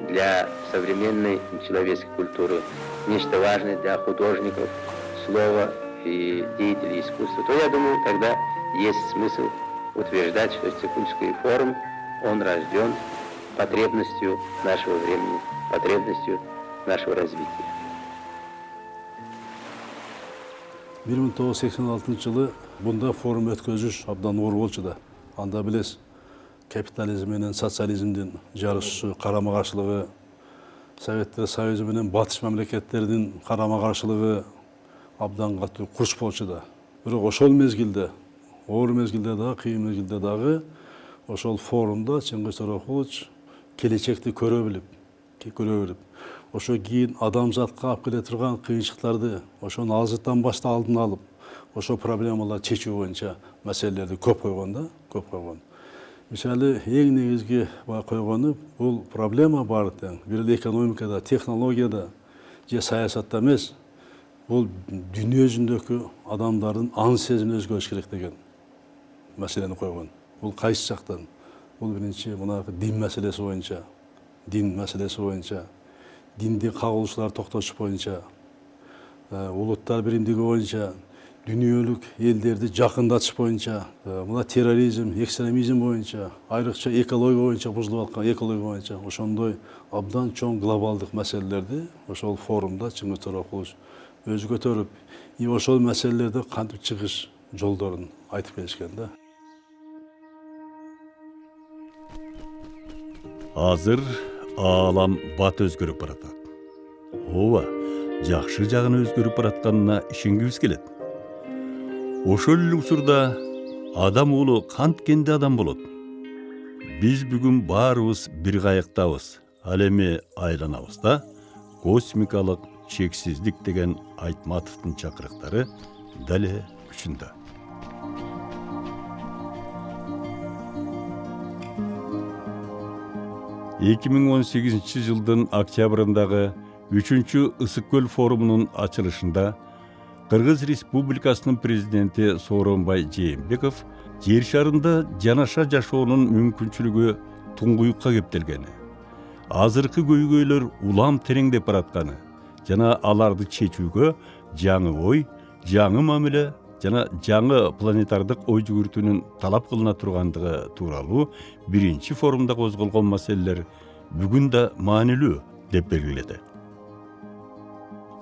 для современной человеческой культуры, нечто важное для художников, слова и деятелей искусства, то я думаю, тогда есть смысл утверждать, что Стекульский форум, он рожден потребностью нашего времени, потребностью нашего развития. 1986 жылы бунда форум өткөзүш абдан оор болчу да. Анда билес, капитализм менен социализмдин жарышышы, карама-каршылыгы, Советтер Союзу менен батыш мамлекеттердин карама-каршылыгы абдан катуу курч болчу да. Бирок ошол мезгилде, оор мезгилде дагы, кыйын мезгилде дагы ошол форумда Чыңгыз Торокулович келечекти көрө билип, ошо кийин адамзатка алып келе турган кыйынчылыктарды ошону азыртан башта алдын алып, ошо проблемаларды чечүү боюнча маселелерди көп койгон. Мисалы, эң негизги койгону бул проблема бар тең. Бир эле экономикада, технологияда же саясатта эмес, бул дүйнө жүзүндөгү адамдардын ан сезимин өзгөрүш керек деген маселени койгон. Бул кайсы жактан? Бул биринчи мунагы дин маселеси боюнча, динди кагылышууларды токтотуш боюнча, улуттар биримдиги боюнча, дүйнөлүк элдерди жакындатыш боюнча, мына терроризм, экстремизм боюнча, айрыкча экология боюнча бузулуп аткан экология боюнча ошондой абдан чоң глобалдык маселелерди ошол форумда Чыңгыз Торокулович өзү көтөрүп, и ошол маселелерди кантип чыгыш жолдорун айтып келишкен да. Азыр аалам бат өзгөрүп баратат. Ооба, жакшы жагына өзгөрүп баратканына ишенгибиз келет. Ошол эле учурда адам уулу канткенде адам болот. Биз бүгүн баарыбыз бир кайыктабыз, ал эми айланабыз да. Космикалык чексиздик деген Айтматовдун чакырыктары дале күчүндө. 2018 жылдын октябрындагы 3-чү Ысык көл форумунун ачылышында Кыргыз Республикасынын президенти Сооронбай Жээнбеков жер шарында жанаша жашоонун мүмкүнчүлүгү туңгуюкка кептелгени, азыркы көйгөйлөр улам тереңдеп баратканы жана аларды чечүүгө жаңы ой, жаңы мамиле жана жаңы планетардык ой жүгүртүүнүн талап кылына тургандыгы тууралуу биринчи форумда козголгон маселелер бүгүн да маанилүү деп белгиледи.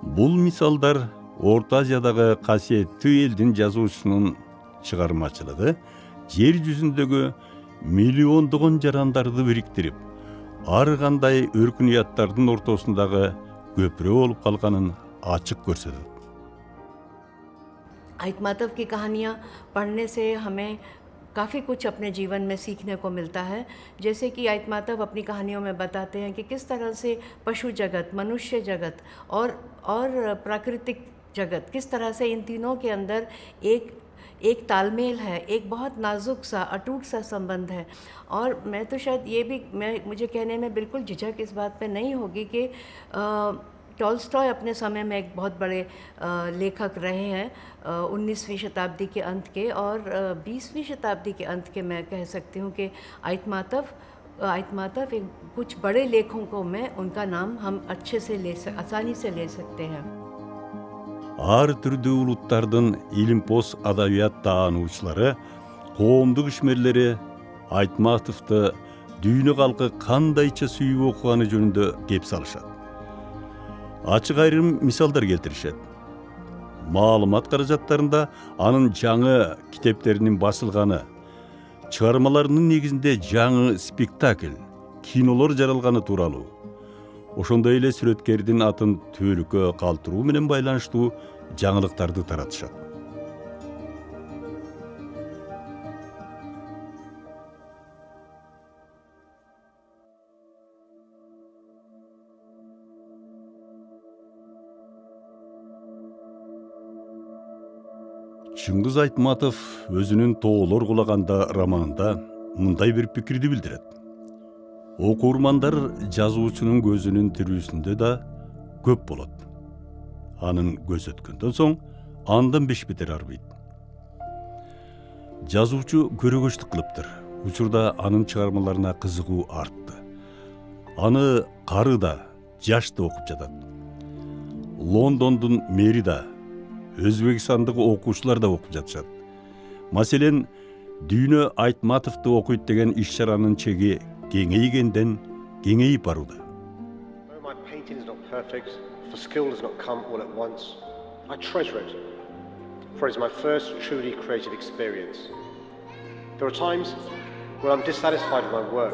Бул мисалдар Орто Азиядагы касиеттүү элдин жазуучусунун чыгармачылыгы жер жүзүндөгү миллиондогон жарандарды бириктирип, ар кандай өркүнүяттардын ортосундагы көпүрө болуп калганын ачык көрсөтөт. आइतमातव की कहानियाँ पढ़ने से हमें काफ़ी कुछ अपने जीवन में सीखने को मिलता है। जैसे कि आइतमातव अपनी कहानियों में बताते हैं कि किस तरह से पशु जगत, मनुष्य जगत और प्राकृतिक जगत, किस तरह से इन तीनों के अंदर एक तालमेल है, एक बहुत नाजुक सा अटूट सा संबंध है। और मैं तो शायद ये भी मुझे कहने में बिल्कुल झिझक इस बात पे नहीं होगी कि टॉल्स्टॉय अपने समय में एक बहुत बड़े लेखक रहे हैं 19वीं शताब्दी के अंत के, और 20वीं शताब्दी के अंत के मैं कह सकती हूँ कि आइतमातव एक कुछ बड़े लेखकों में उनका नाम हम अच्छे से आसानी से ले सकते हैं। Ар түрдүү улуттардын илимпоз адабият таануучулары, коомдук ишмерлери Айтматовду дүйнө калкы кандайча сүйүп окуганы жөнүндө кеп салышат. Ачык айрым мисалдар келтиришет. Маалымат каражаттарында анын жаңы китептеринин басылганы, чыгармаларынын негизинде жаңы спектакль, кинолор жаралганы тууралуу, ошондой эле сүрөткердин атын түбөлүккө калтыруу менен байланыштуу жаңылыктарды таратышат. Чыңгыз Айтматов өзүнүн Тоолор кулаганда романында мындай бир пикирди билдирет. Окурмандар жазуучунун көзүнүн тирүүсүндө да көп болот. Анын көз өткөндөн соң андан беш бетер арбайт. Жазуучу көрөгөчтүк кылыптыр. Учурда анын чыгармаларына кызыгуу артты. Аны кары да, жаш да окуп жатат. Лондондун мэри да, Өзбекстандагы окуучулар да окуп жатышат. Маселен, Дүйнө Айтматовду окуйт деген иш-чаранын чеги кеңейгенден кеңейип барууда. My painting is not perfect, for skill does not come all at once. I treasure it, for it is my first truly creative experience. There are times when I'm dissatisfied with my work.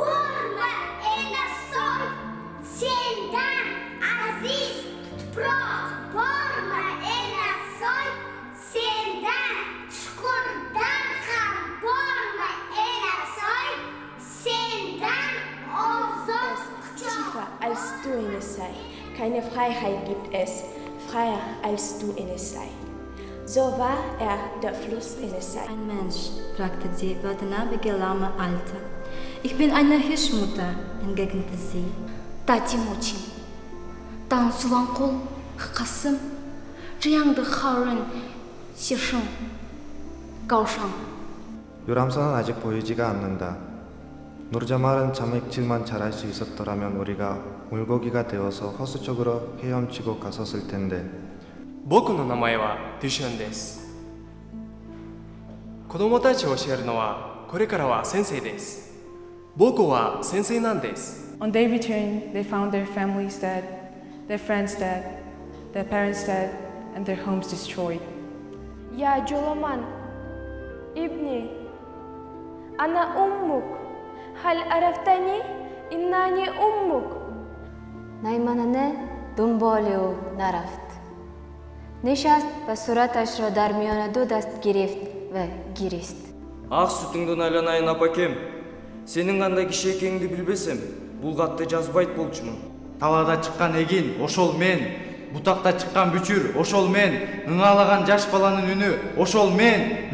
Als du in es sei. Keine Freiheit gibt es, freier als du in es sei. So war der Fluss in es sei. Ein Mensch, fragte sie, würdenabige Lame Alte. Ich bin eine Hirschmutter, entgegnete sie. Татимучин, Тан Суланкул, Хасым, 这样的好人牺牲高尚. 유람선은 아직 보이지가 않는다. 누르자말은 자맥질만 잘할 수 있었더라면 우리가 물고기가 되어서 허수 쪽으로 헤엄치고 갔었을 텐데. 僕の名前はデュシュンです。子供たちを教えるのはこれからは先生です。僕は先生なんです。 On their return, they found their families dead, their friends dead, their parents dead, and their homes destroyed. يا جولمان ابني أنا أمك هل عرفتني إنني أمك نایمانه دنبال او نرفت. نشست و صورتش را در میان دو دست گرفت و گریست. Ақ сүтіңден айланайын апакем. Сенің қандай кіші екеніңді білбесем, бұл хатты жазбайт болчумун. Талада чыккан эгин, ошол мен. Бутакта чыккан бүчүр, ошол мен. Ыңалаган жаш баланын үнү, ошол мен.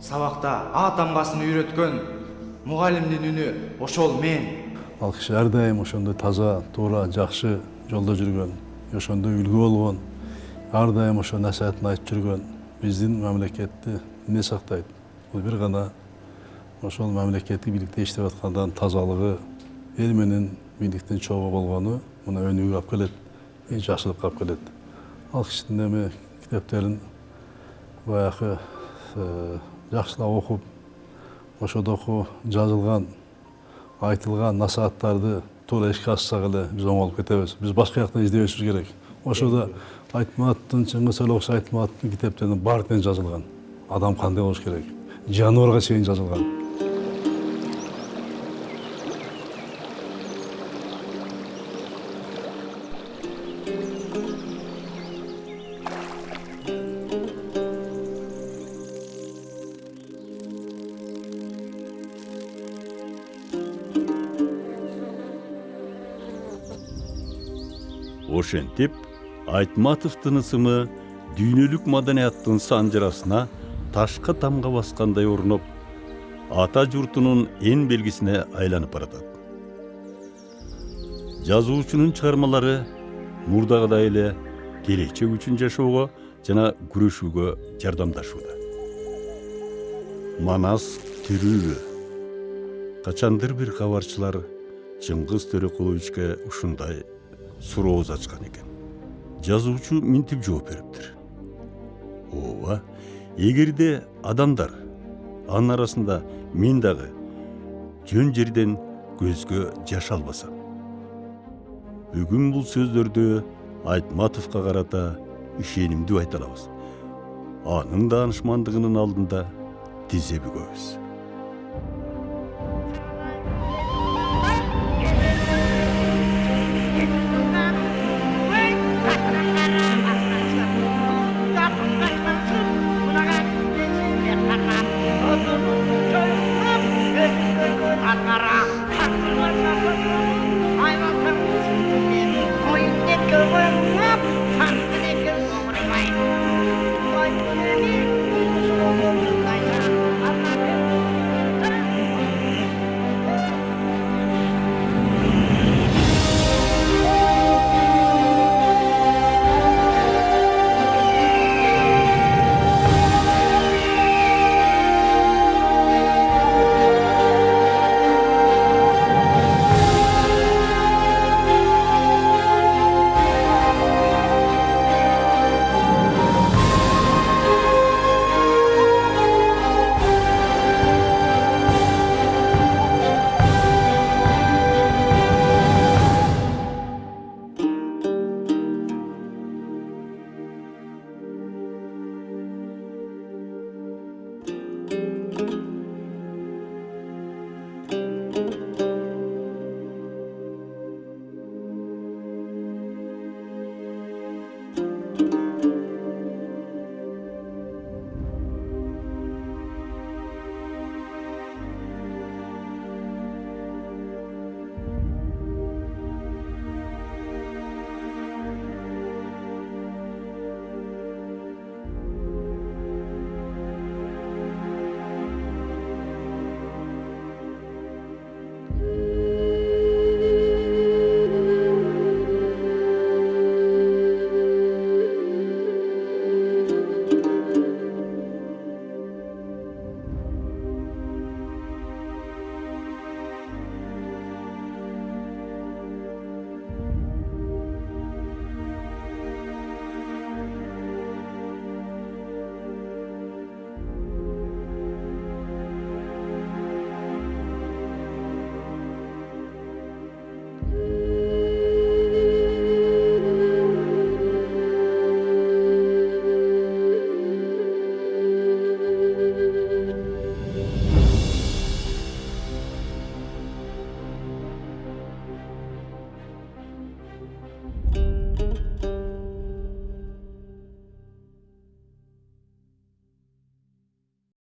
Сабакта А тамгасын үйрөткөн мугалимдин үнү, ошол мен. Ал киши ар дайым ошондой таза, туура, жакшы жолдо жүргөн, ошондой үлгү болгон, ар дайым ошо насаатын айтып жүргөн биздин мамлекетти эмне сактайт? Бул бир гана ошол мамлекеттик бийликте иштеп аткандан тазалыгы, эл менен бийликтин чогуу болгону мына өнүгүп алып келет, жакшылыкка алып келет. Ал кишинин эми китептерин баягы жакшылап окуп, ошодогу жазылган, айтылган насааттарды туура ишке ашсак эле биз оңолуп кетебиз. Биз башка жакта издебешибиз керек. Ошода Айтматовдун, Чыңгыз Сойлоков Айтматовдун китептеринин баардыгы жазылган. Адам кандай болуш керек? Жаныбарга чейин жазылган. Ошентип, Айтматовдун ысымы дүйнөлүк маданияттын санжарасына ташка тамга баскандай орноп, ата журтунун эн белгисине айланып баратат. Жазуучунун чыгармалары мурдагыдай эле келечек үчүн жашоого жана күрөшүүгө жардамдашууда. Манас тирүүбү? Качандыр бир кабарчылар Чыңгыз Төрөкуловичке ушундай суроо ачкан экен. Жазуучу минтип жооп бериптир. Ооба, эгерде адамдар, анын арасында мен дагы жөн жерден көзгө жаш албасам. Бүгүн бул сөздөрдү Айтматовго карата ишенимдүү айта алабыз. Анын даанышмандыгынын алдында тизе бүгөбүз. Oyun ne